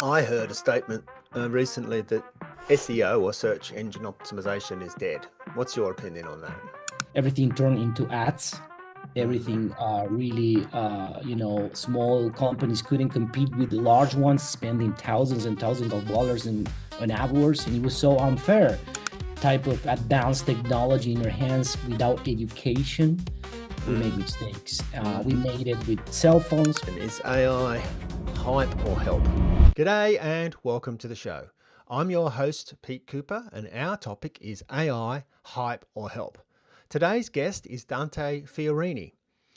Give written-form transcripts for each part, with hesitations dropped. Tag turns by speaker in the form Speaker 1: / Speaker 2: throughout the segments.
Speaker 1: I heard a statement recently that SEO or search engine optimization is dead. What's your opinion on that?
Speaker 2: Everything turned into ads.
Speaker 1: Hmm.
Speaker 2: Everything really, small companies couldn't compete with the large ones, spending thousands and thousands of dollars on AdWords, and it was so unfair. Type of advanced technology in your hands without education, we make mistakes. We
Speaker 1: Hmm.
Speaker 2: made it with cell phones.
Speaker 1: And is AI hype or help? G'day and welcome to the show. I'm your host, Pete Cooper, and our topic is AI hype or help. Today's guest is Dante Fiorini.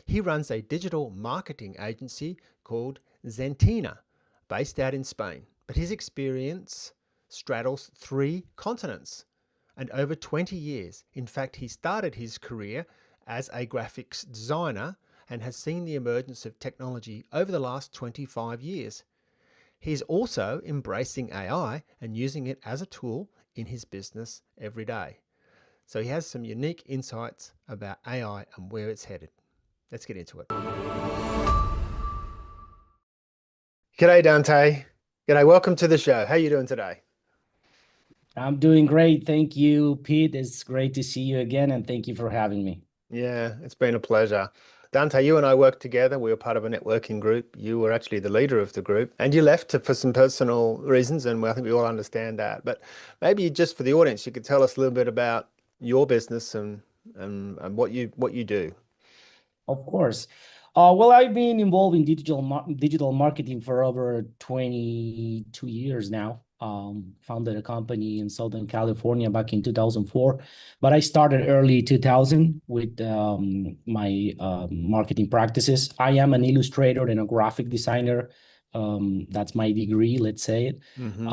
Speaker 1: He runs a digital marketing agency called Zentina, based out in Spain. But his experience straddles three continents and over 20 years. In fact, he started his career as a graphics designer and has seen the emergence of technology over the last 25 years. He's also embracing AI and using it as a tool in his business every day. So he has some unique insights about AI and where it's headed. Let's get into it. G'day, Dante. G'day, welcome to the show. How are you doing today?
Speaker 2: I'm doing great. Thank you, Pete. It's great to see you again, and thank you for having me.
Speaker 1: Yeah, it's been a pleasure. Dante, you and I worked together. We were part of a networking group. You were actually the leader of the group, and you left for some personal reasons, and I think we all understand that. But maybe just for the audience, you could tell us a little bit about your business and what you do.
Speaker 2: Of course. Well, I've been involved in digital marketing for over 22 years now. Founded a company in Southern California back in 2004, but I started early 2000 with my marketing practices. I am an illustrator and a graphic designer. That's my degree, let's say it.
Speaker 1: Hmm.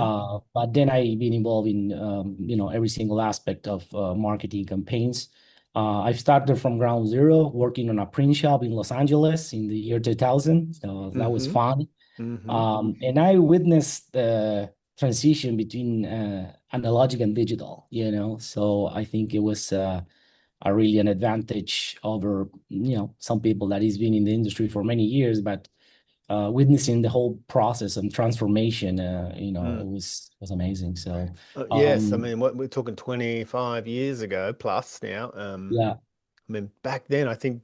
Speaker 2: But then I've been involved in every single aspect of marketing campaigns. I started from ground zero, working on a print shop in Los Angeles in the year 2000. So that was
Speaker 1: Hmm.
Speaker 2: fun.
Speaker 1: Hmm.
Speaker 2: And I witnessed the transition between analogic and digital, So I think it was a really an advantage over, some people that has been in the industry for many years, but witnessing the whole process and transformation, it was amazing. So,
Speaker 1: Yes, I
Speaker 2: um,
Speaker 1: mean, what we're talking 25 years ago plus now.
Speaker 2: yeah.
Speaker 1: I mean, back then, I think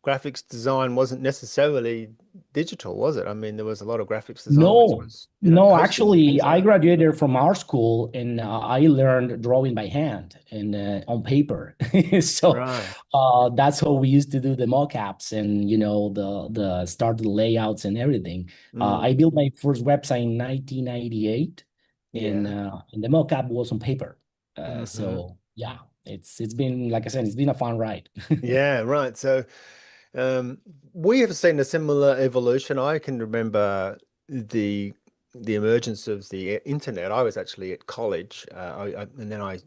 Speaker 1: graphics design wasn't necessarily digital, was it? I mean, there was a lot of graphics design which
Speaker 2: No,
Speaker 1: was,
Speaker 2: no,
Speaker 1: posting and
Speaker 2: actually,
Speaker 1: things like
Speaker 2: I
Speaker 1: that.
Speaker 2: graduated from our school and I learned drawing by hand and on paper. So
Speaker 1: Right.
Speaker 2: that's how we used to do the mockups and the start the layouts and everything. I
Speaker 1: Mm,
Speaker 2: built my first website in 1998,
Speaker 1: yeah.
Speaker 2: and the mockup was on paper.
Speaker 1: Hmm.
Speaker 2: So yeah, it's been, like I said, it's been a fun ride.
Speaker 1: Yeah, right. So, um, we have seen a similar evolution. I can remember the the emergence of the internet. I was actually at college, and then I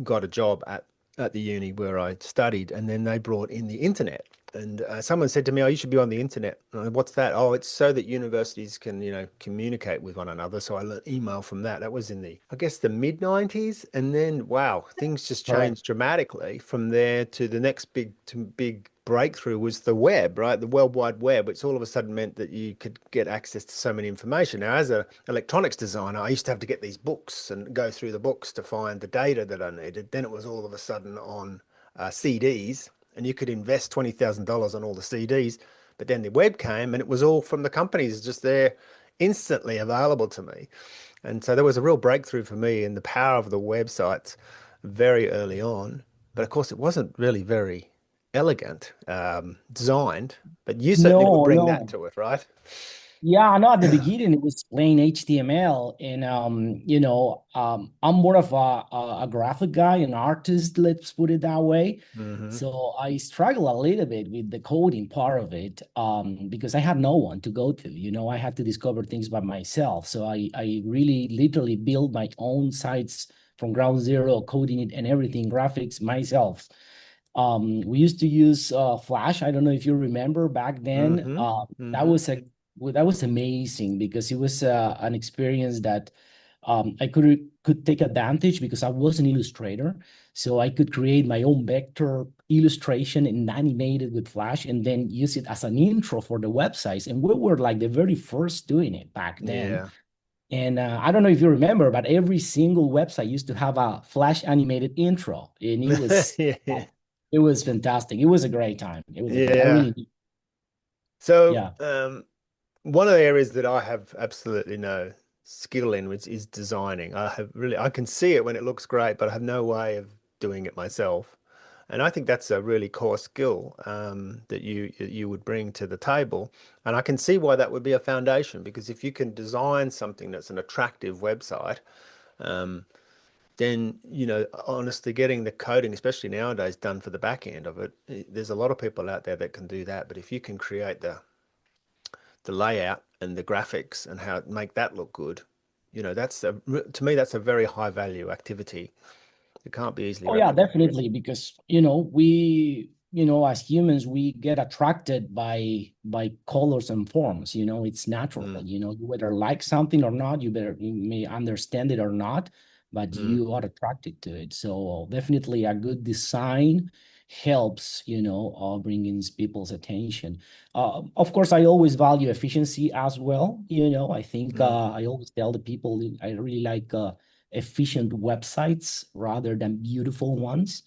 Speaker 1: got a job at the uni where I studied, and then they brought in the internet. And someone said to me, "Oh, you should be on the internet." And I went, what's that? Oh, it's so that universities can, communicate with one another. So I learned email from that. That was in I guess, the mid 90s. And then, wow, things just
Speaker 2: Correct.
Speaker 1: changed dramatically from there to the next big breakthrough was the web, right? The World Wide Web, which all of a sudden meant that you could get access to so many information. Now, as an electronics designer, I used to have to get these books and go through the books to find the data that I needed. Then it was all of a sudden on CDs, and you could invest $20,000 on all the CDs. But then the web came, and it was all from the companies just there, instantly available to me. And so there was a real breakthrough for me in the power of the websites very early on. But of course, it wasn't really very elegant designed. But you certainly would
Speaker 2: No,
Speaker 1: bring that
Speaker 2: no.
Speaker 1: to it, right?
Speaker 2: Yeah, I know at the beginning it was plain HTML, and I'm more of a graphic guy, an artist, let's put it that way.
Speaker 1: Hmm.
Speaker 2: So I struggle a little bit with the coding part of it, because I had no one to go to. I had to discover things by myself. So I really literally build my own sites from ground zero, coding it and everything, graphics myself. We used to use Flash. I don't know if you remember back then.
Speaker 1: Hmm.
Speaker 2: That
Speaker 1: Hmm.
Speaker 2: was a well, that was amazing because it was an experience that I could take advantage because I was an illustrator, so I could create my own vector illustration and animate it with Flash, and then use it as an intro for the websites. And we were like the very first doing it back then.
Speaker 1: Yeah.
Speaker 2: And I don't know if you remember, but every single website used to have a flash animated intro, and
Speaker 1: Yeah.
Speaker 2: it was fantastic. It was a great time. It was a great. I
Speaker 1: Yeah.
Speaker 2: really,
Speaker 1: So,
Speaker 2: yeah.
Speaker 1: one of the areas that I have absolutely no skill in, which is designing. I can see it when it looks great, but I have no way of doing it myself. And I think that's a really core skill that you would bring to the table. And I can see why that would be a foundation, because if you can design something that's an attractive website, um, then, honestly, getting the coding, especially nowadays, done for the back end of it, there's a lot of people out there that can do that. But if you can create the layout and the graphics and how make that look good, to me, that's a very high value activity. It can't be easily
Speaker 2: Oh yeah,
Speaker 1: replicated.
Speaker 2: definitely. Because as humans, we get attracted by colors and forms. It's natural.
Speaker 1: Mm,
Speaker 2: You whether like something or not, you may understand it or not, but
Speaker 1: mm,
Speaker 2: you are attracted to it. So definitely, a good design helps. Bringing people's attention. Of course, I always value efficiency as well. I think
Speaker 1: mm.
Speaker 2: I always tell the people I really like. Efficient websites rather than beautiful ones,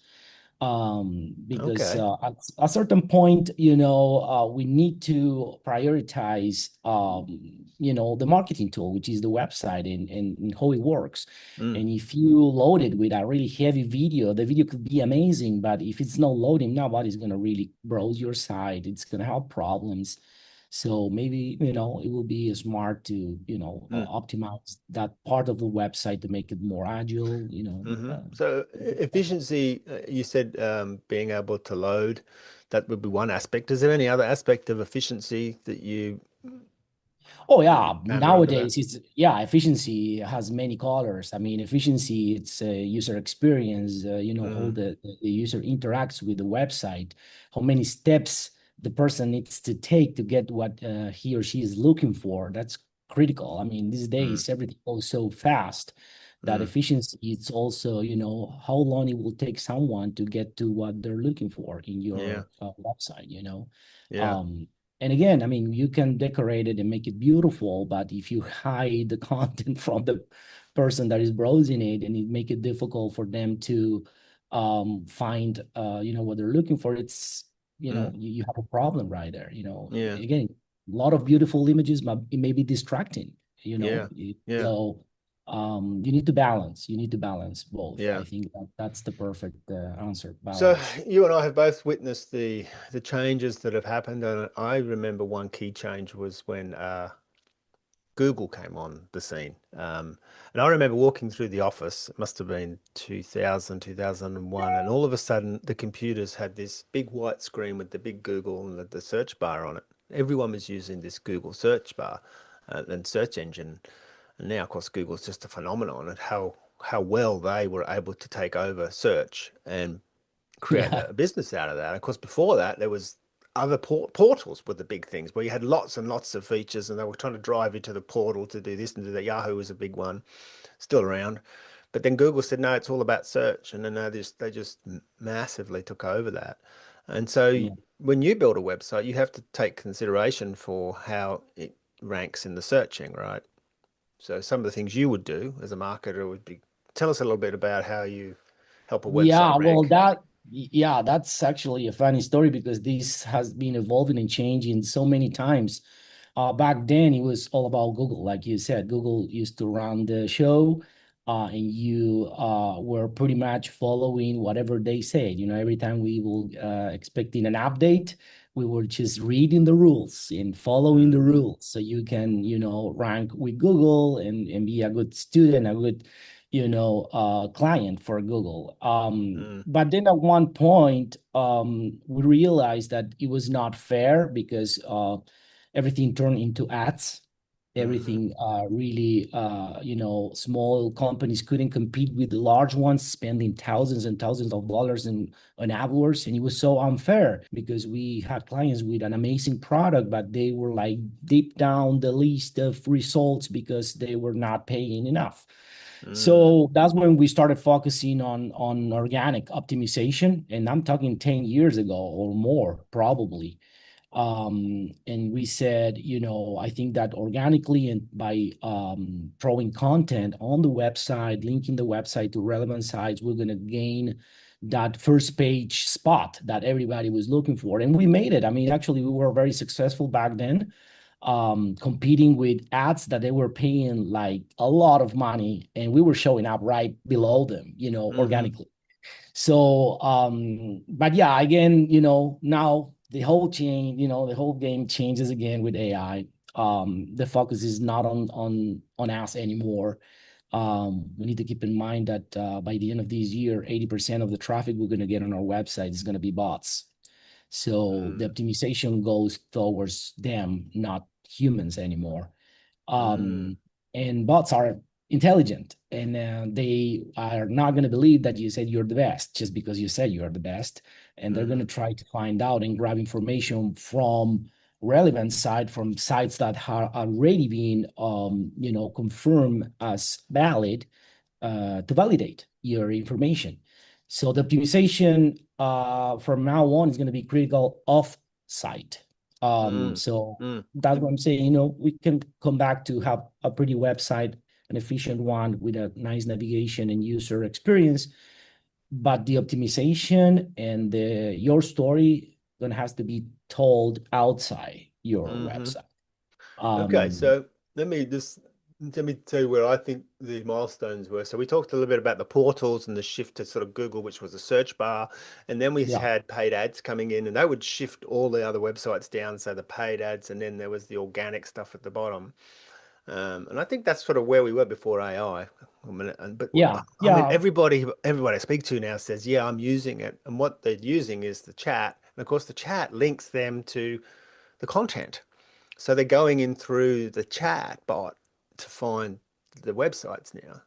Speaker 2: because
Speaker 1: Okay.
Speaker 2: at a certain point, we need to prioritize, the marketing tool, which is the website, and how it works.
Speaker 1: Mm,
Speaker 2: And if you load it with a really heavy video, the video could be amazing, but if it's not loading, nobody's going to really browse your site. It's going to have problems. So maybe, it will be smart to,
Speaker 1: mm,
Speaker 2: optimize that part of the website to make it more agile,
Speaker 1: So efficiency, you said being able to load, that would be one aspect. Is there any other aspect of efficiency that
Speaker 2: Oh
Speaker 1: you
Speaker 2: yeah,
Speaker 1: hammer under that?
Speaker 2: nowadays efficiency has many colors. I mean, efficiency, it's user experience, how
Speaker 1: Mm,
Speaker 2: the user interacts with the website, how many steps the person needs to take to get what he or she is looking for. That's critical. I mean, these
Speaker 1: mm,
Speaker 2: days everything goes so fast that
Speaker 1: mm.
Speaker 2: efficiency, it's also, how long it will take someone to get to what they're looking for in
Speaker 1: Yeah,
Speaker 2: your website.
Speaker 1: yeah,
Speaker 2: Um, and again, I mean, you can decorate it and make it beautiful, but if you hide the content from the person that is browsing it, and it make it difficult for them to find what they're looking for, it's
Speaker 1: mm,
Speaker 2: you have a problem right there.
Speaker 1: yeah,
Speaker 2: Again, a lot of beautiful images, but it may be distracting.
Speaker 1: yeah, yeah,
Speaker 2: So you need to balance. You need to balance both.
Speaker 1: yeah.
Speaker 2: I think that's the perfect answer.
Speaker 1: So
Speaker 2: Balance.
Speaker 1: you and I have both witnessed the changes that have happened, and I remember one key change was when Google came on the scene. And I remember walking through the office, it must have been 2000, 2001, and all of a sudden the computers had this big white screen with the big Google and the search bar on it. Everyone was using this Google search bar and search engine. And now, of course, Google's just a phenomenon at how well they were able to take over search and create
Speaker 2: Yeah.
Speaker 1: a business out of that. Of course, before that, there was other portals were the big things where you had lots and lots of features, and they were trying to drive you to the portal to do this and do that. Yahoo was a big one, still around. But then Google said, no, it's all about search. And then they just massively took over that. And so
Speaker 2: Yeah.
Speaker 1: when you build a website, you have to take consideration for how it ranks in the searching, right? So some of the things you would do as a marketer would be, tell us a little bit about how you help a website
Speaker 2: Yeah, well,
Speaker 1: rank.
Speaker 2: that's actually a funny story, because this has been evolving and changing so many times. Back then, it was all about Google, like you said. Google used to run the show, and you were pretty much following whatever they said. Every time we were expecting an update, we were just reading the rules and following the
Speaker 1: Mm,
Speaker 2: rules, so you can, rank with Google, and be a good student, a good client for Google.
Speaker 1: mm,
Speaker 2: But then at one point, we realized that it was not fair, because everything turned into ads.
Speaker 1: mhm,
Speaker 2: Everything really, small companies couldn't compete with the large ones, spending thousands and thousands of dollars on AdWords. And it was so unfair, because we had clients with an amazing product, but they were like deep down the list of results because they were not paying enough.
Speaker 1: mm,
Speaker 2: So that's when we started focusing on organic optimization, and I'm talking 10 years ago or more, probably. And we said, I think that organically and by throwing content on the website, linking the website to relevant sites, we're going to gain that first page spot that everybody was looking for. And we made it. I mean, actually, we were very successful back then, competing with ads that they were paying like a lot of money, and we were showing up right below them,
Speaker 1: Mm-hmm.
Speaker 2: organically. So, but yeah, again, now the whole the whole game changes again with AI. The focus is not on us anymore. We need to keep in mind that by the end of this year, 80% of the traffic we're going to get on our website is going to be bots. So the
Speaker 1: Mm.
Speaker 2: optimization goes towards them, not humans anymore.
Speaker 1: Mm.
Speaker 2: um, and bots are intelligent, and they are not going to believe that you said you're the best just because you said you're the best, and they're going
Speaker 1: Mm.
Speaker 2: to try to find out and grab information from relevant site, from sites that are already being confirmed as valid, to validate your information. So the optimization from now on is going to be critical off site.
Speaker 1: Mm.
Speaker 2: So
Speaker 1: Mm.
Speaker 2: that's what I'm saying. We can come back to have a pretty website, an efficient one with a nice navigation and user experience, but the optimization and your story gonna has to be told outside your
Speaker 1: Mm-hmm.
Speaker 2: website.
Speaker 1: Okay,
Speaker 2: Um,
Speaker 1: so let me tell you where I think the milestones were. So we talked a little bit about the portals and the shift to sort of Google, which was a search bar, and then we
Speaker 2: yeah,
Speaker 1: had paid ads coming in, and they would shift all the other websites down. So the paid ads, and then there was the organic stuff at the bottom. And I think that's sort of where we were before AI. But
Speaker 2: yeah,
Speaker 1: I mean,
Speaker 2: yeah.
Speaker 1: everybody I speak to now says, yeah, I'm using it, and what they're using is the chat, and of course the chat links them to the content. So they're going in through the chat bot to find the websites now.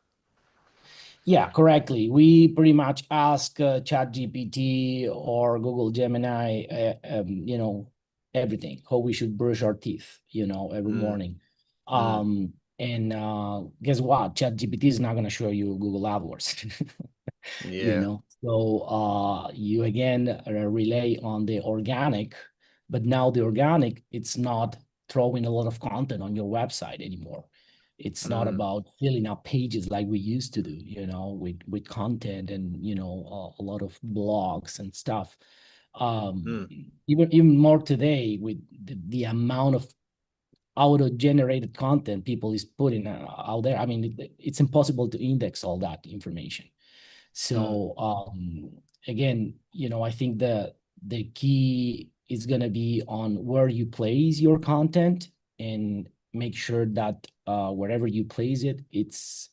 Speaker 2: Yeah, correctly. We pretty much ask ChatGPT or Google Gemini, everything, how we should brush our teeth, every
Speaker 1: Mm,
Speaker 2: morning.
Speaker 1: mm,
Speaker 2: And guess what? ChatGPT is not going to show you Google AdWords.
Speaker 1: yeah.
Speaker 2: So you again rely on the organic, but now the organic, it's not throwing a lot of content on your website anymore. It's not
Speaker 1: Mm,
Speaker 2: about filling up pages like we used to do, with content and a lot of blogs and stuff. um
Speaker 1: mm,
Speaker 2: even more today with the amount of auto-generated content people is putting out there. I mean, it's impossible to index all that information.
Speaker 1: mm,
Speaker 2: So again, I think the key is going to be on where you place your content, and make sure that wherever you place it, it's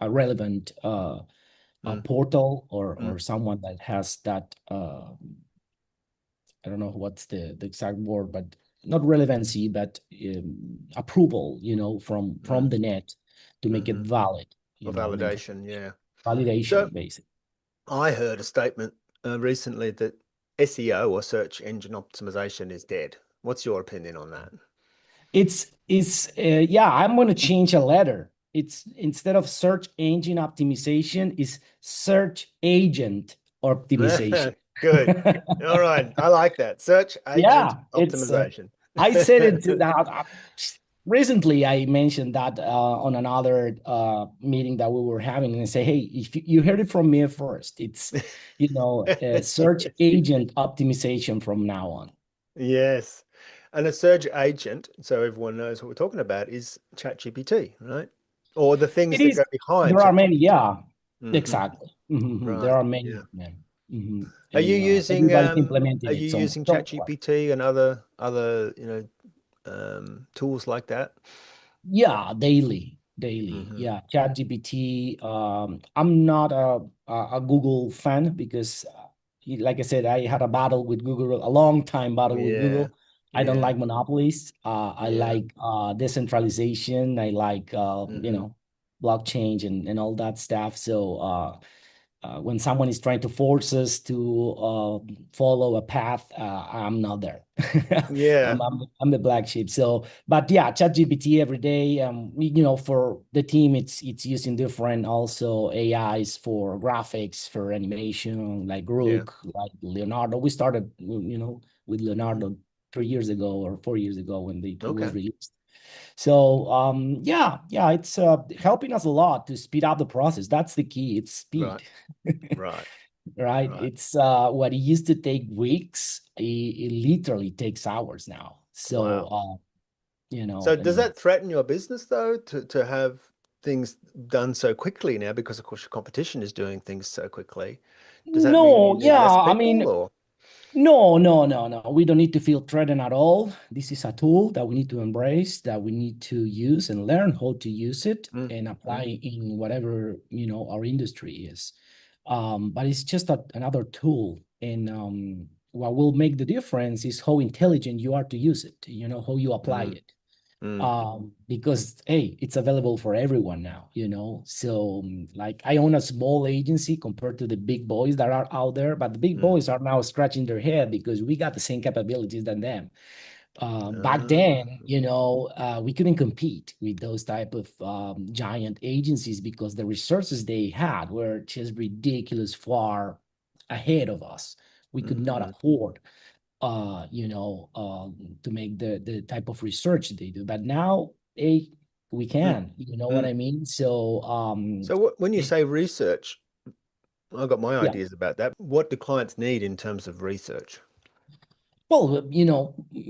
Speaker 2: a relevant a
Speaker 1: mm,
Speaker 2: portal, or
Speaker 1: mm,
Speaker 2: someone that has that I don't know what's the exact word, but not relevancy, but approval, from
Speaker 1: mm,
Speaker 2: the net to make it
Speaker 1: mm-hmm.
Speaker 2: valid,
Speaker 1: Or
Speaker 2: the
Speaker 1: validation, yeah. So
Speaker 2: validation, basically.
Speaker 1: I heard a statement recently that SEO or search engine optimization is dead. What's your opinion on that?
Speaker 2: Yeah, I'm going to change a letter. It's instead of search engine optimization, is search agent optimization.
Speaker 1: Good. All right. I like that. Search agent
Speaker 2: Yeah,
Speaker 1: optimization.
Speaker 2: I said it to that recently. I mentioned that on another meeting that we were having, and I say, hey, if you heard it from me first, it's search agent optimization from now on.
Speaker 1: Yes. And a search agent, so everyone knows what we're talking about, is ChatGPT, right? Or the
Speaker 2: It
Speaker 1: things that
Speaker 2: is.
Speaker 1: go behind
Speaker 2: There are many.
Speaker 1: ChatGPT.
Speaker 2: Yeah,
Speaker 1: Hmm.
Speaker 2: exactly. There
Speaker 1: Right.
Speaker 2: are many
Speaker 1: Yeah.
Speaker 2: of them.
Speaker 1: Are you
Speaker 2: And
Speaker 1: using
Speaker 2: everybody's
Speaker 1: are
Speaker 2: implementing
Speaker 1: you
Speaker 2: it somewhere.
Speaker 1: using ChatGPT and other, tools like that?
Speaker 2: Yeah, daily.
Speaker 1: Hmm.
Speaker 2: Yeah, ChatGPT. I'm not a Google fan because, like I said, I had a battle with Google, a long time battle with
Speaker 1: Yeah.
Speaker 2: Google. I don't
Speaker 1: Yeah.
Speaker 2: like monopolies. I
Speaker 1: Yeah.
Speaker 2: like decentralization. I like
Speaker 1: Hmm.
Speaker 2: blockchain and all that stuff. So when someone is trying to force us to follow a path, I'm not there.
Speaker 1: Yeah.
Speaker 2: I'm the black sheep. So, but yeah, ChatGPT every day. For the team, it's using different also AIs for graphics, for animation, like
Speaker 1: Yeah.
Speaker 2: Rook, like Leonardo. We started, with
Speaker 1: Hmm.
Speaker 2: Leonardo 3 years ago or 4 years ago when the tool was
Speaker 1: Okay.
Speaker 2: released. So yeah, it's helping us a lot to speed up the process. That's the key. It's
Speaker 1: Right.
Speaker 2: speed,
Speaker 1: Right.
Speaker 2: right?
Speaker 1: Right.
Speaker 2: It's what it used to take weeks, it literally takes hours now. So
Speaker 1: Wow. So does
Speaker 2: and
Speaker 1: that threaten your business though, to have things done so quickly now, because of course your competition is doing things so quickly? Does that mean you
Speaker 2: no,
Speaker 1: need
Speaker 2: yeah,
Speaker 1: less
Speaker 2: I
Speaker 1: people
Speaker 2: mean,
Speaker 1: or?
Speaker 2: no, no, no, no. We don't need to feel threatened at all. This is a tool that we need to embrace, that we need to use and learn how to use it
Speaker 1: Mm,
Speaker 2: and apply
Speaker 1: mm,
Speaker 2: in whatever, our industry is. But it's just another tool. And what will make the difference is how intelligent you are to use it, how you apply
Speaker 1: mm,
Speaker 2: it.
Speaker 1: mm,
Speaker 2: Because hey, it's available for everyone now, so like I own a small agency compared to the big boys that are out there, but the big
Speaker 1: mm.
Speaker 2: boys are now scratching their head because we got the same capabilities than them. Back
Speaker 1: Ah,
Speaker 2: then, we couldn't compete with those type of giant agencies because the resources they had were just ridiculous far ahead of us. We could
Speaker 1: mm,
Speaker 2: not
Speaker 1: mm,
Speaker 2: afford to make the type of research they do. But now, hey, we
Speaker 1: mm,
Speaker 2: can, you know what
Speaker 1: mm.
Speaker 2: I mean? So,
Speaker 1: So when you say research, I've got my
Speaker 2: yeah.
Speaker 1: ideas about that. What do clients need in terms of research?
Speaker 2: Well,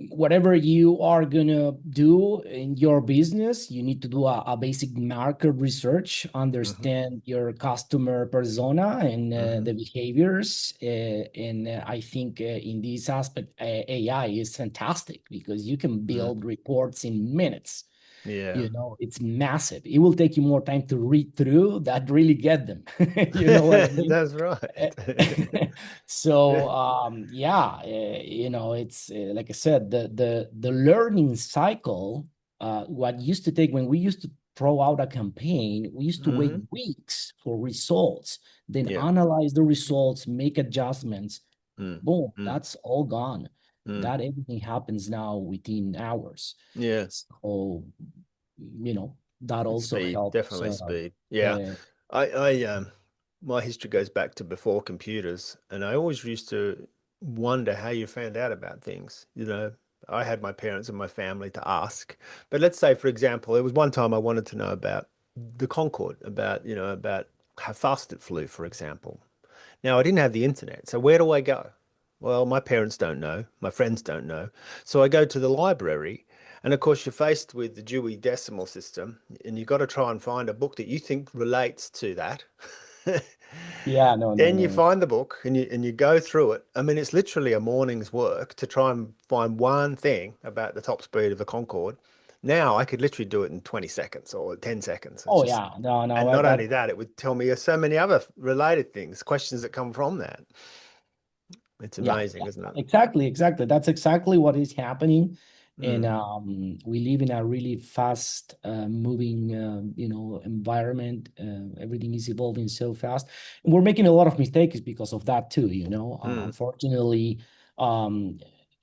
Speaker 2: whatever you are gonna do in your business, you need to do a basic market research,
Speaker 1: Hmm.
Speaker 2: understand your customer persona and
Speaker 1: Hmm.
Speaker 2: the behaviors. And I think in this aspect, AI is fantastic because you can
Speaker 1: Mm.
Speaker 2: build reports in minutes.
Speaker 1: Yeah.
Speaker 2: It's massive. It will take you more time to read through that really get them. You know what I mean?
Speaker 1: That's right.
Speaker 2: So yeah, it's like I said, the learning cycle, what used to take when we used to throw out a campaign, we used to wait
Speaker 1: Hmm.
Speaker 2: weeks for results, then
Speaker 1: Yeah.
Speaker 2: analyze the results, make adjustments.
Speaker 1: Mm,
Speaker 2: Boom,
Speaker 1: mm,
Speaker 2: that's all gone.
Speaker 1: mm.
Speaker 2: That everything happens now within hours.
Speaker 1: Yeah.
Speaker 2: So, that
Speaker 1: It's
Speaker 2: also
Speaker 1: speed,
Speaker 2: helps.
Speaker 1: definitely speed. Yeah.
Speaker 2: Uh,
Speaker 1: I my history goes back to before computers, and I always used to wonder how you found out about things. I had my parents and my family to ask. But let's say, for example, there was one time I wanted to know about the Concorde, about how fast it flew, for example. Now, I didn't have the internet, so where do I go? Well, my parents don't know, my friends don't know. So I go to the library, and of course, you're faced with the Dewey Decimal System, and you've got to try and find a book that you think relates to that.
Speaker 2: yeah, no, no,
Speaker 1: Then you
Speaker 2: no.
Speaker 1: find the book and you go through it. I mean, it's literally a morning's work to try and find one thing about the top speed of a Concorde. Now I could literally do it in 20 seconds or 10 seconds. It's
Speaker 2: Oh
Speaker 1: just,
Speaker 2: yeah, no, no.
Speaker 1: and not only that, it would tell me so many other related things, questions that come from that. It's
Speaker 2: Yeah,
Speaker 1: amazing,
Speaker 2: yeah,
Speaker 1: isn't it?
Speaker 2: exactly, exactly. That's exactly what is happening. And
Speaker 1: Mm,
Speaker 2: we live in a really fast moving, environment. Everything is evolving so fast. And we're making a lot of mistakes because of that too,
Speaker 1: mm,
Speaker 2: Unfortunately, um,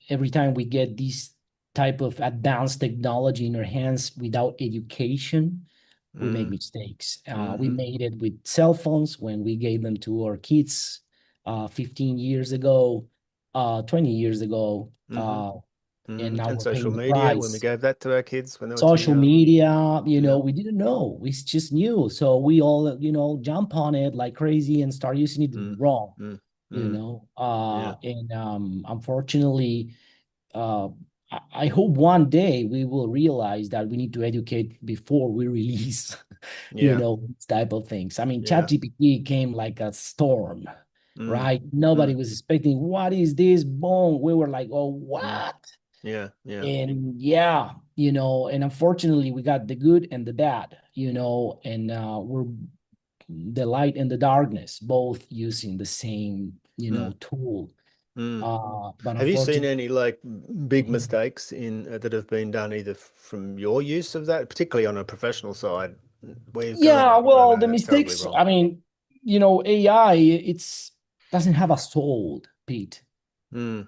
Speaker 2: every time we get this type of advanced technology in our hands without education, we make
Speaker 1: mm,
Speaker 2: mistakes. We
Speaker 1: mm-hmm,
Speaker 2: made it with cell phones when we gave them to our kids 15 years ago, 20 years ago,
Speaker 1: mm-hmm,
Speaker 2: and
Speaker 1: mm-hmm.
Speaker 2: now
Speaker 1: And
Speaker 2: we're
Speaker 1: social
Speaker 2: paying the
Speaker 1: media, when we
Speaker 2: price.
Speaker 1: gave that to our kids when they were too
Speaker 2: Social
Speaker 1: young.
Speaker 2: media,
Speaker 1: Yeah.
Speaker 2: we didn't know. We just knew. So we all, jump on it like crazy and start using it
Speaker 1: Mm,
Speaker 2: wrong,
Speaker 1: mm, mm, yeah.
Speaker 2: and unfortunately, uh, I hope one day we will realize that we need to educate before we release,
Speaker 1: Yeah.
Speaker 2: these type of things. I mean,
Speaker 1: Yeah.
Speaker 2: ChatGPT came like a storm,
Speaker 1: Mm,
Speaker 2: right? Nobody
Speaker 1: mm,
Speaker 2: was expecting, what is this? Boom. We were like, oh,
Speaker 1: mm.
Speaker 2: what?
Speaker 1: Yeah. Yeah.
Speaker 2: And yeah, and unfortunately, we got the good and the bad, and we're the light and the darkness, both using the same,
Speaker 1: Mm,
Speaker 2: tool.
Speaker 1: mm.
Speaker 2: But
Speaker 1: Have you seen
Speaker 2: unfortunately,
Speaker 1: any like big
Speaker 2: Mhm.
Speaker 1: mistakes in that have been done either from your use of that, particularly on a professional side, where you've gone,
Speaker 2: Yeah,
Speaker 1: oh, no,
Speaker 2: well,
Speaker 1: no,
Speaker 2: the
Speaker 1: that's terribly
Speaker 2: mistakes,
Speaker 1: wrong.
Speaker 2: I mean, AI, it's doesn't have a soul, Pete.
Speaker 1: Mm,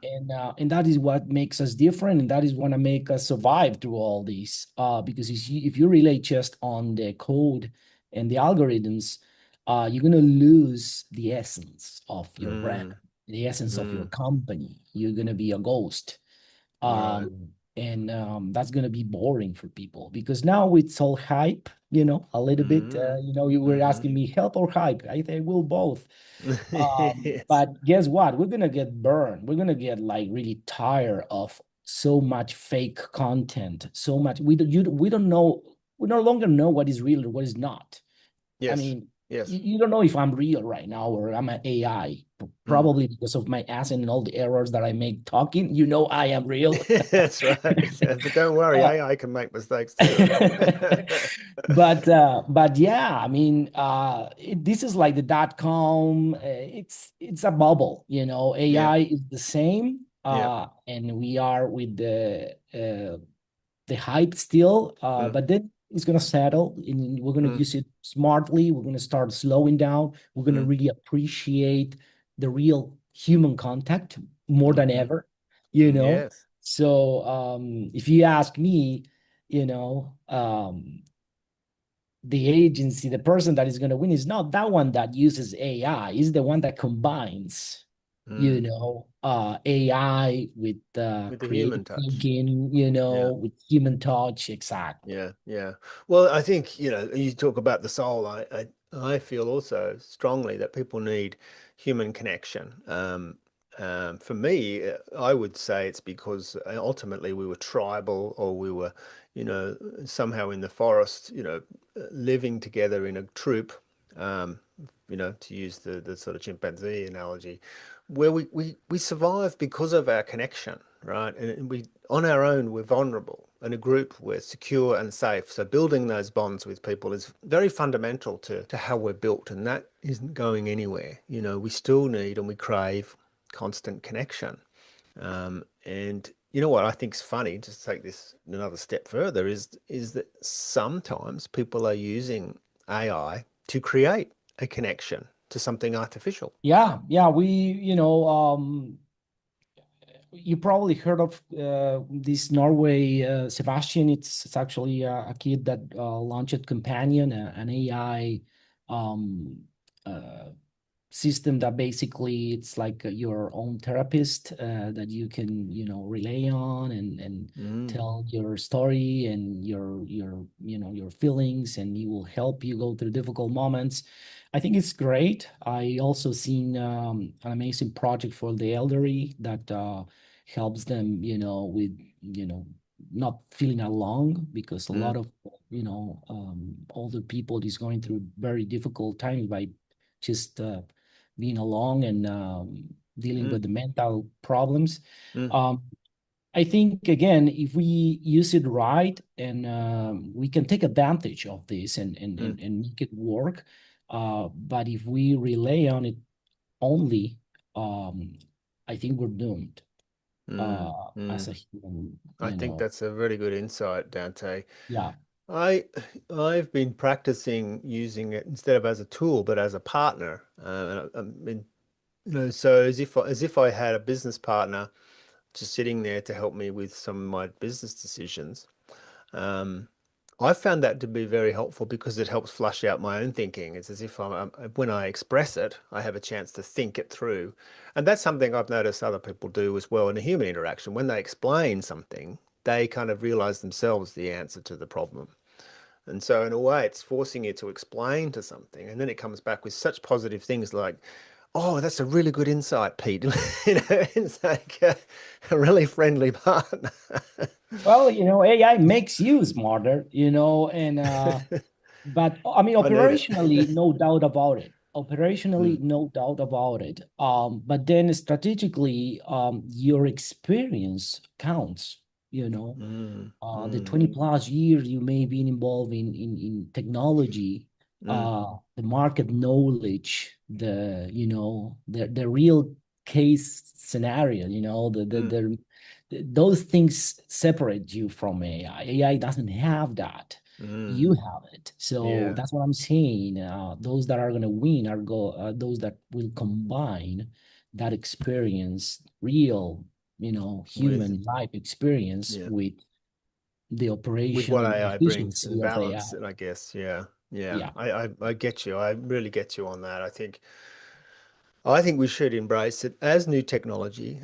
Speaker 2: And that is what makes us different, and that is what make us survive through all these. Because if you rely just on the code and the algorithms, you're gonna lose the essence of your brand,
Speaker 1: mm,
Speaker 2: the essence of your
Speaker 1: mm.
Speaker 2: company. You're gonna be a ghost.
Speaker 1: Right.
Speaker 2: And that's gonna be boring for people because now it's all hype, a little bit.
Speaker 1: Mm,
Speaker 2: You were
Speaker 1: mm-hmm.
Speaker 2: asking me help or hype. I think we'll both.
Speaker 1: Yes.
Speaker 2: But guess what? We're gonna get burned. We're gonna get like really tired of so much fake content. So much we don't know. We no longer know what is real or what is not. I
Speaker 1: Yes.
Speaker 2: mean,
Speaker 1: Yes.
Speaker 2: you don't know if I'm real right now or I'm an AI.
Speaker 1: Mm.
Speaker 2: Probably because of my accent and all the errors that I make talking. I am real.
Speaker 1: That's right. But don't worry,
Speaker 2: Uh,
Speaker 1: AI can make mistakes too.
Speaker 2: but yeah, I mean, this is like the dot com. It's a bubble,
Speaker 1: Yeah.
Speaker 2: AI is the same,
Speaker 1: Yeah.
Speaker 2: and we are with the hype still,
Speaker 1: Mm,
Speaker 2: but then it's gonna settle, and we're gonna
Speaker 1: mm,
Speaker 2: use it smartly. We're gonna start slowing down. We're gonna
Speaker 1: mm,
Speaker 2: really appreciate the real human contact more than
Speaker 1: mm-hmm.
Speaker 2: ever,
Speaker 1: Yes.
Speaker 2: So if you ask me, the agency, the person that is going to win is not that one that uses AI, is the one that combines,
Speaker 1: Mm.
Speaker 2: AI with
Speaker 1: With the
Speaker 2: creative
Speaker 1: human touch.
Speaker 2: thinking,
Speaker 1: Yeah.
Speaker 2: with human touch. Exactly.
Speaker 1: Yeah, yeah. Well, I think, you talk about the soul. I feel also strongly that people need human connection. For me, I would say it's because ultimately we were tribal, or we were, somehow in the forest, living together in a troop, um, to use the sort of chimpanzee analogy, where we survive because of our connection, right? And we, on our own, we're vulnerable. In a group, we're secure and safe. So building those bonds with people is very fundamental to how we're built, and that isn't going anywhere. We still need and we crave constant connection. And you know what I think is funny, just to take this another step further, is that sometimes people are using AI to create a connection to something artificial.
Speaker 2: Yeah, yeah. You probably heard of this Norway Sebastian. It's actually a kid that launched Companion, an AI um, uh, system that basically it's like your own therapist that you can rely on and
Speaker 1: Mm,
Speaker 2: tell your story and your feelings, and he will help you go through difficult moments. I think it's great. I also seen an amazing project for the elderly that helps them with not feeling alone, because a
Speaker 1: mm,
Speaker 2: lot of older people is going through very difficult times by just being alone and dealing
Speaker 1: mm,
Speaker 2: with the mental problems.
Speaker 1: mm,
Speaker 2: Um, I think again, if we use it right, and we can take advantage of this
Speaker 1: mm,
Speaker 2: and make it work. But if we rely on it only, um, I think we're doomed
Speaker 1: mm,
Speaker 2: as
Speaker 1: mm.
Speaker 2: a human.
Speaker 1: I think that's a really good insight, Dante.
Speaker 2: Yeah,
Speaker 1: I I've been practicing using it instead of as a tool, but as a partner. I mean, so as if I had a business partner just sitting there to help me with some of my business decisions. Um, I found that to be very helpful because it helps flush out my own thinking. It's as if when I express it, I have a chance to think it through. And that's something I've noticed other people do as well in a human interaction. When they explain something, they kind of realize themselves the answer to the problem. And so, in a way, it's forcing you to explain to something. And then it comes back with such positive things like, oh, that's a really good insight, Pete. It's like a really friendly partner.
Speaker 2: well, AI makes you smarter, and but I mean,
Speaker 1: I need it.
Speaker 2: operationally, no doubt about it. Operationally,
Speaker 1: Mm,
Speaker 2: no doubt about it. But then strategically, your experience counts,
Speaker 1: mm,
Speaker 2: the
Speaker 1: mm,
Speaker 2: 20 plus years you may be involved in technology,
Speaker 1: mm,
Speaker 2: the market knowledge, the real case scenario,
Speaker 1: mm,
Speaker 2: those things separate you from AI. AI doesn't have that. You
Speaker 1: Mm.
Speaker 2: have it. So
Speaker 1: Yeah.
Speaker 2: that's what I'm saying. Those that are going to win are those that will combine that experience, real,
Speaker 1: With
Speaker 2: human life experience
Speaker 1: yeah.
Speaker 2: with the
Speaker 1: With
Speaker 2: operation
Speaker 1: what
Speaker 2: and
Speaker 1: AI brings
Speaker 2: efficiency
Speaker 1: and
Speaker 2: of AI.
Speaker 1: balance it, I guess. Yeah. Yeah.
Speaker 2: Yeah.
Speaker 1: I get you. I really get you on that. I think we should embrace it as new technology,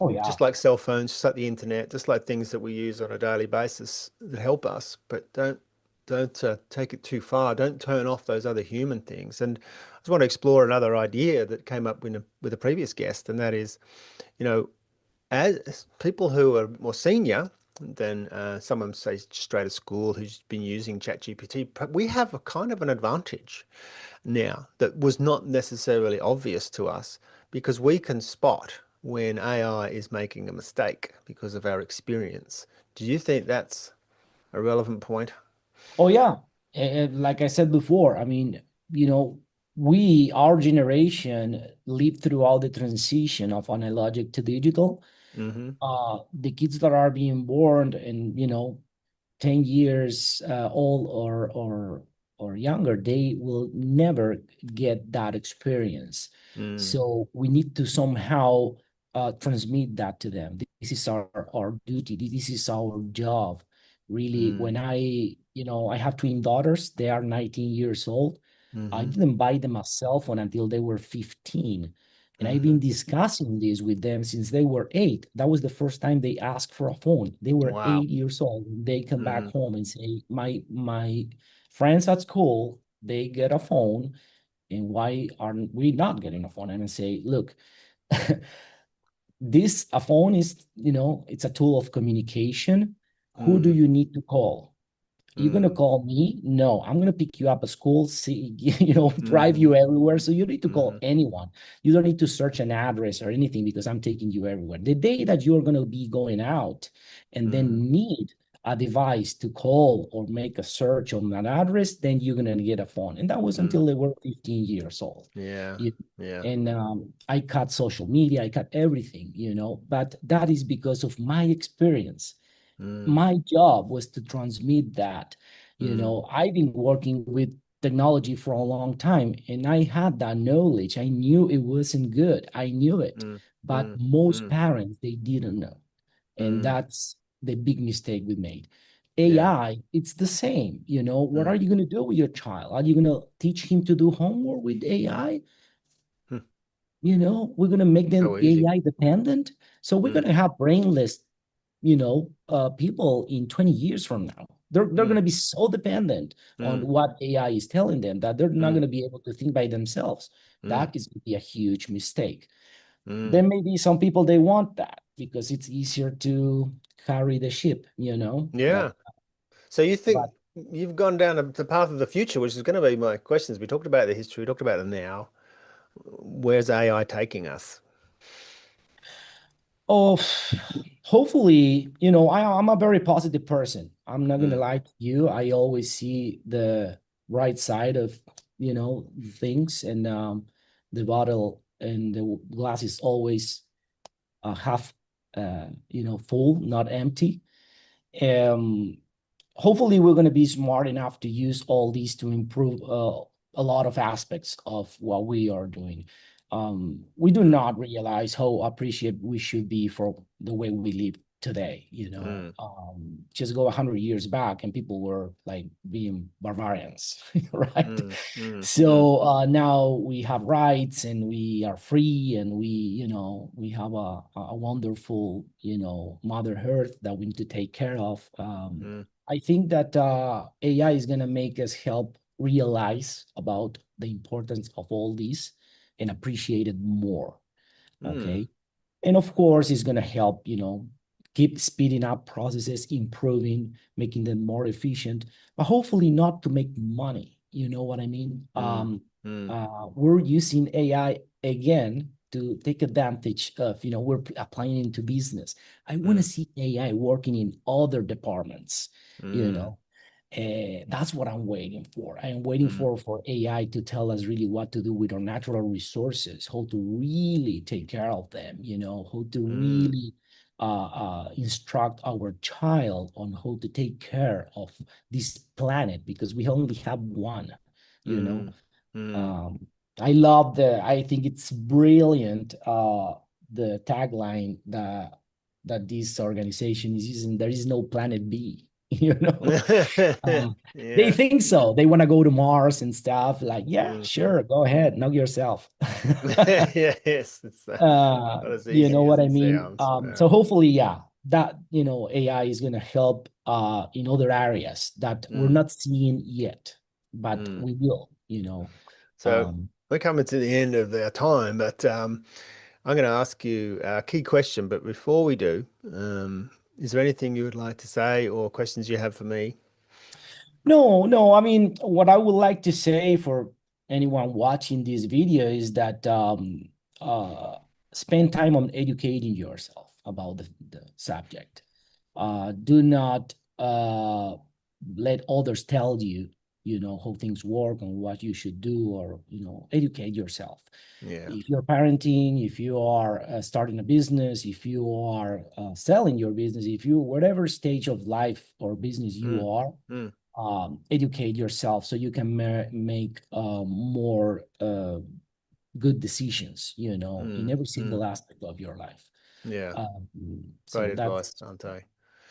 Speaker 2: Oh yeah.
Speaker 1: just like cell phones, just like the internet, just like things that we use on a daily basis that help us. But don't take it too far. Don't turn off those other human things. And I just want to explore another idea that came up with a previous guest, and that is, you know, as people who are more senior than someone say straight out of school who's been using ChatGPT, we have a kind of an advantage now that was not necessarily obvious to us because we can spot when AI is making a mistake because of our experience. Do you think that's a relevant point?
Speaker 2: Oh yeah. Like I said before, I mean, you know, our generation lived through all the transition of analogic to digital.
Speaker 1: Mm-hmm.
Speaker 2: The kids that are being born and 10 years old or younger, they will never get that experience.
Speaker 1: Mm,
Speaker 2: So we need to somehow transmit that to them. This is our duty. This is our job. Really, when
Speaker 1: mm,
Speaker 2: I have twin daughters, they are 19 years old. I
Speaker 1: mm-hmm.
Speaker 2: didn't buy them a cell phone until they were 15. And I've
Speaker 1: Mm-hmm.
Speaker 2: been discussing this with them since they were 8. That was the first time they asked for a phone. They were
Speaker 1: Wow.
Speaker 2: 8 years old. They come back
Speaker 1: Mm,
Speaker 2: home and say, my friends at school, they get a phone, and why aren't we not getting a phone? And I say, look, this a phone is, it's a tool of communication. Who do
Speaker 1: mm,
Speaker 2: you need to call? You're gonna
Speaker 1: mm,
Speaker 2: call me? No, I'm gonna pick you up at school, see, drive
Speaker 1: mm-hmm.
Speaker 2: you everywhere. So you don't need to
Speaker 1: Mm-hmm.
Speaker 2: call anyone. You don't need to search an address or anything because I'm taking you everywhere. The day that you're gonna be going out and
Speaker 1: Mm,
Speaker 2: then need a device to call or make a search on an address, then you're gonna get a phone. And that was
Speaker 1: mm.
Speaker 2: until they were 15 years old.
Speaker 1: Yeah.
Speaker 2: You,
Speaker 1: Yeah.
Speaker 2: and I cut social media, I cut everything, but that is because of my experience.
Speaker 1: Mm,
Speaker 2: My job was to transmit that.
Speaker 1: mm,
Speaker 2: I've been working with technology for a long time and I had that knowledge. I knew it wasn't good. I knew it.
Speaker 1: mm,
Speaker 2: But
Speaker 1: mm,
Speaker 2: most
Speaker 1: mm,
Speaker 2: parents, they didn't know. And
Speaker 1: mm.
Speaker 2: that's the big mistake we made.
Speaker 1: Yeah.
Speaker 2: AI, it's the same. What are
Speaker 1: Mm.
Speaker 2: you going to do with your child? Are you going to teach him to do homework with AI?
Speaker 1: Hmm.
Speaker 2: We're going to make them
Speaker 1: So easy.
Speaker 2: AI dependent. So we're
Speaker 1: Mm,
Speaker 2: going to have brainless people in 20 years from now. They're
Speaker 1: mm,
Speaker 2: going to be so dependent on
Speaker 1: mm,
Speaker 2: what AI is telling them that they're not
Speaker 1: mm,
Speaker 2: going to be able to think by themselves.
Speaker 1: mm,
Speaker 2: That is going to be a huge mistake. There
Speaker 1: mm.
Speaker 2: may be some people they want that because it's easier to carry the ship,
Speaker 1: Yeah. So you think
Speaker 2: but
Speaker 1: you've gone down the path of the future, which is going to be my questions. We talked about the history, we talked about the now. Where's AI taking us?
Speaker 2: oh, hopefully, I'm a very positive person. I'm not gonna
Speaker 1: Mm,
Speaker 2: lie to you. I always see the right side of, things, and the bottle and the glass is always half, full, not empty. Um, Hopefully we're going to be smart enough to use all these to improve a lot of aspects of what we are doing. We do
Speaker 1: mm,
Speaker 2: not realize how appreciative we should be for the way we live today.
Speaker 1: mm,
Speaker 2: Just go 100 years back and people were like being barbarians, right?
Speaker 1: mm, mm, mm,
Speaker 2: So now we have rights and we are free, and we have a wonderful, Mother Earth that we need to take care of.
Speaker 1: mm,
Speaker 2: I think that AI is going to make us help realize about the importance of all this and appreciate it more.
Speaker 1: mm,
Speaker 2: Okay. And of course, it's going to help, keep speeding up processes, improving, making them more efficient, but hopefully not to make money. You know what I mean?
Speaker 1: mm, mm,
Speaker 2: We're using AI again to take advantage of, we're applying into business. I want to
Speaker 1: mm,
Speaker 2: see AI working in other departments, you
Speaker 1: mm,
Speaker 2: know. That's what I'm waiting for. I am waiting
Speaker 1: mm,
Speaker 2: for AI to tell us really what to do with our natural resources, how to really take care of them, how to
Speaker 1: mm,
Speaker 2: really instruct our child on how to take care of this planet because we only have one, you know.
Speaker 1: Mm, mm.
Speaker 2: Um, I think it's brilliant, the tagline that this organization is using, there is no planet B, you know. Uh, they
Speaker 1: Yeah.
Speaker 2: think so. They want to go to Mars and stuff. Like, yeah,
Speaker 1: Hmm.
Speaker 2: sure, go ahead, knock yourself.
Speaker 1: Yes, it's not as
Speaker 2: You know
Speaker 1: easy as
Speaker 2: what I
Speaker 1: it
Speaker 2: mean?
Speaker 1: sounds.
Speaker 2: So hopefully, yeah, that AI is gonna help in other areas that we're
Speaker 1: Mm,
Speaker 2: not seeing yet, but
Speaker 1: mm.
Speaker 2: we will, you know.
Speaker 1: So
Speaker 2: Um,
Speaker 1: we're coming to the end of our time, but I'm going to ask you a key question. But before we do, is there anything you would like to say or questions you have for me?
Speaker 2: No, no. I mean, what I would like to say for anyone watching this video is that spend time on educating yourself about the subject. Do not let others tell you, you know, how things work and what you should do, or, you know, educate yourself.
Speaker 1: Yeah.
Speaker 2: If you're parenting, if you are starting a business, if you are selling your business, if you, whatever stage of life or business you
Speaker 1: Mm,
Speaker 2: are,
Speaker 1: mm,
Speaker 2: educate yourself so you can make more good decisions, you know, in
Speaker 1: mm,
Speaker 2: every
Speaker 1: mm.
Speaker 2: single aspect of your life.
Speaker 1: Yeah.
Speaker 2: Um,
Speaker 1: Great
Speaker 2: so
Speaker 1: advice,
Speaker 2: that's,
Speaker 1: Dante.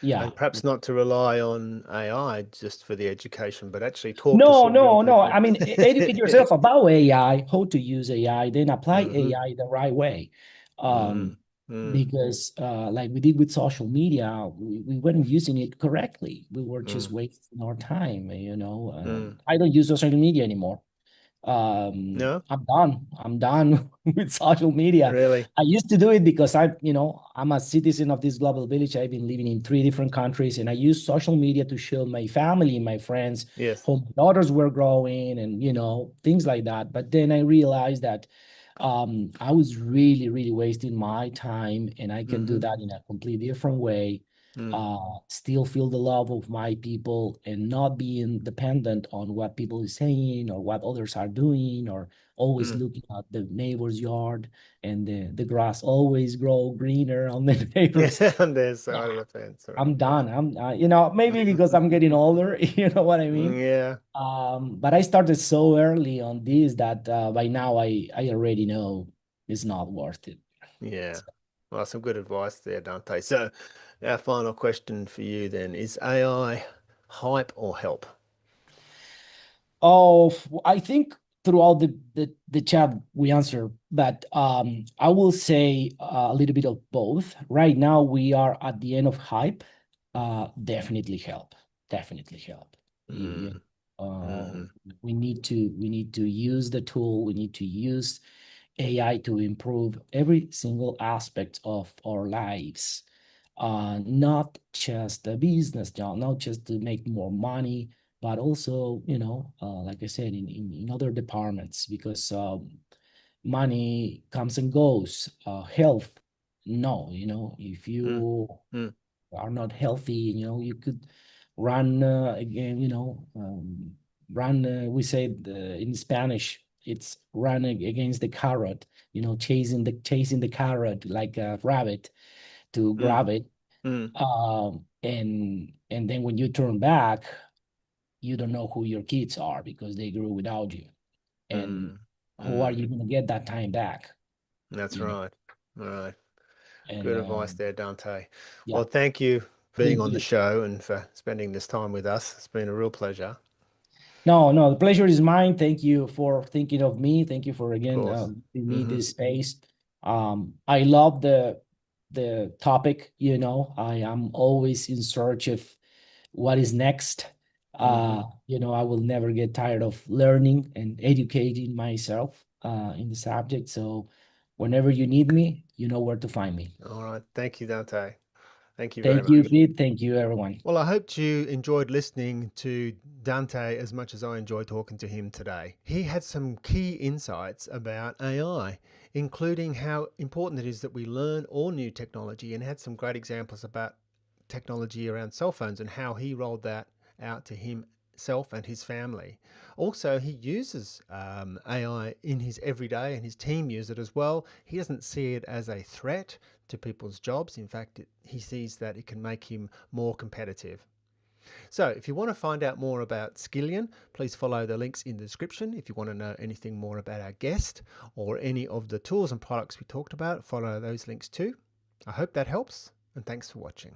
Speaker 2: yeah.
Speaker 1: And perhaps not to rely on AI just for the education, but actually talk to
Speaker 2: No,
Speaker 1: some real
Speaker 2: no, no.
Speaker 1: people.
Speaker 2: I mean, educate yourself about AI, how to use AI, then apply
Speaker 1: Hmm.
Speaker 2: AI the right way.
Speaker 1: Mm,
Speaker 2: Um,
Speaker 1: mm,
Speaker 2: because like we did with social media, we weren't using it correctly. We were just
Speaker 1: mm,
Speaker 2: wasting our time, you know.
Speaker 1: mm.
Speaker 2: I don't use social media anymore.
Speaker 1: No,
Speaker 2: I'm done with social media.
Speaker 1: really?
Speaker 2: I used to do it because I'm a citizen of this global village. I've been living in 3 different countries, and I use social media to show my family, my friends,
Speaker 1: Yes.
Speaker 2: how my daughters were growing, and things like that. But then I realized that I was really, really wasting my time, and I can do
Speaker 1: Hmm.
Speaker 2: that in a completely different way.
Speaker 1: Mm,
Speaker 2: Still feel the love of my people and not being dependent on what people is saying or what others are doing, or always
Speaker 1: mm.
Speaker 2: looking at the neighbor's yard and the grass always grow greener on the neighbors.
Speaker 1: Yeah, on their
Speaker 2: Yeah,
Speaker 1: side of the fence, right?
Speaker 2: I'm done. I'm maybe because I'm getting older, you know what I mean?
Speaker 1: Yeah,
Speaker 2: But I started so early on this that by now I already know it's not worth it.
Speaker 1: yeah. Well, some good advice there, Dante. So, our final question for you then is AI hype or help?
Speaker 2: Oh, I think throughout the chat we answer, but I will say a little bit of both. Right now we are at the end of hype. Definitely help. Definitely help.
Speaker 1: Mm, hmm.
Speaker 2: We need to use the tool. We need to use AI to improve every single aspect of our lives, not just a business job, not just to make more money, but also, like I said, in other departments, because money comes and goes. Health, no, if
Speaker 1: Mm,
Speaker 2: you
Speaker 1: mm,
Speaker 2: are not healthy, you could run again, run. We say in Spanish, it's running against the carrot, chasing the carrot like a rabbit to
Speaker 1: mm,
Speaker 2: grab it.
Speaker 1: mm,
Speaker 2: And then when you turn back, you don't know who your kids are because they grew without you. And
Speaker 1: mm,
Speaker 2: how are
Speaker 1: mm.
Speaker 2: you going to get that time back?
Speaker 1: That's
Speaker 2: You know,
Speaker 1: right. All right.
Speaker 2: and
Speaker 1: Good advice there, Dante.
Speaker 2: yeah,
Speaker 1: Well, thank you for being
Speaker 2: thank
Speaker 1: on the
Speaker 2: you.
Speaker 1: show and for spending this time with us. It's been a real pleasure.
Speaker 2: No, no, the pleasure is mine. Thank you for thinking of me. Thank you for
Speaker 1: Of
Speaker 2: again
Speaker 1: course.
Speaker 2: giving me
Speaker 1: Hmm.
Speaker 2: this space. I love the topic. I am always in search of what is next.
Speaker 1: Hmm.
Speaker 2: I will never get tired of learning and educating myself in the subject. So whenever you need me, you know where to find me.
Speaker 1: All right. Thank you, Dante. Thank you very
Speaker 2: Thank you,
Speaker 1: much.
Speaker 2: Pete. Thank you, everyone.
Speaker 1: Well, I hope you enjoyed listening to Dante as much as I enjoyed talking to him today. He had some key insights about AI, including how important it is that we learn all new technology, and had some great examples about technology around cell phones and how he rolled that out to him himself and his family. Also, he uses AI in his everyday, and his team use it as well. He doesn't see it as a threat to people's jobs. In fact, he sees that it can make him more competitive. So if you want to find out more about Skillion, please follow the links in the description. If you want to know anything more about our guest or any of the tools and products we talked about, follow those links too. I hope that helps, and thanks for watching.